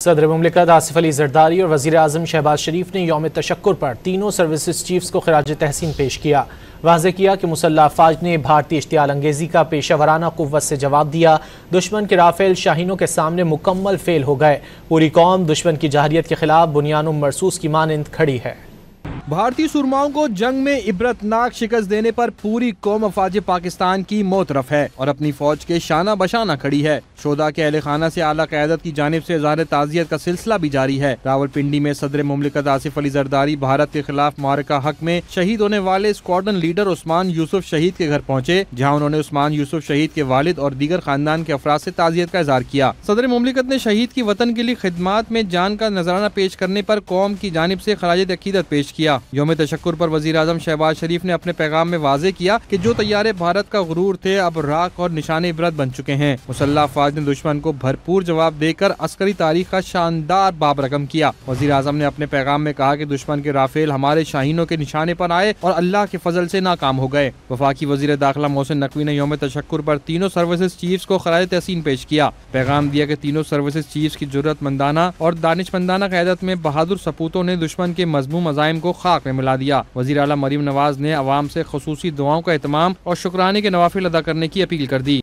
صدر مملکت آصف علی زرداری اور وزیر اعظم شہباز شریف نے یوم تشکر پر تینوں سروسز چیفز کو خراج تحسین پیش کیا۔ واضح کیا کہ مسلح افواج نے بھارتی اشتعال انگیزی کا پیشہ ورانہ قوت سے جواب دیا۔ دشمن کے رافیل شاہینوں کے سامنے مکمل فیل ہو گئے۔ پوری قوم دشمن کی جارحیت کے خلاف بنیان مرصوص کی مانند کھڑی ہے۔ بھارتی سرماؤں کو جنگ میں عبرتناک شکست دینے پر پوری قوم افواج پاکستان کی موترف ہے اور اپنی فوج کے شانہ بشانہ کھڑی ہے۔ شہداء کے اہل خانہ سے اعلیٰ قیادت کی جانب سے اظہار تعزیت کا سلسلہ بھی جاری ہے۔ راولپنڈی میں صدر مملکت آصف علی زرداری بھارت کے خلاف معرکہ حق میں شہید ہونے والے اسکواڈرن لیڈر عثمان یوسف شہید کے گھر پہنچے، جہاں انہوں نے عثمان یوسف شہید کے والد اور دیگر خاندان کے افراد سے تعزیت کا اظہار کیا۔ صدر مملکت نے شہید کی وطن کے لیے خدمات میں جان کا نذرانہ پیش کرنے پر قوم کی جانب سے خراج عقیدت پیش کیا۔ یوم تشکر پر وزیر اعظم شہباز شریف نے اپنے پیغام میں واضح کیا کہ جو طیارے بھارت کا غرور تھے اب راکھ اور نشان عبرت بن چکے ہیں۔ مسلح افواج نے دشمن کو بھرپور جواب دے کر عسکری تاریخ کا شاندار باب رقم کیا۔ وزیر اعظم نے اپنے پیغام میں کہا کہ دشمن کے رافیل ہمارے شاہینوں کے نشانے پر آئے اور اللہ کے فضل سے ناکام ہو گئے۔ وفاقی وزیر داخلہ محسن نقوی نے یوم تشکر پر تینوں سروسز چیفز کو خراج تحسین پیش کیا۔ پیغام دیا کہ تینوں سروسز چیفز کی جرأت مندانہ اور دانشمندانہ قیادت میں بہادر سپوتوں نے دشمن کے مذموم عزائم کو خاک میں ملا دیا۔ وزیر اعلیٰ مریم نواز نے عوام سے خصوصی دعاؤں کا اہتمام اور شکرانے کے نوافل ادا کرنے کی اپیل کر دی۔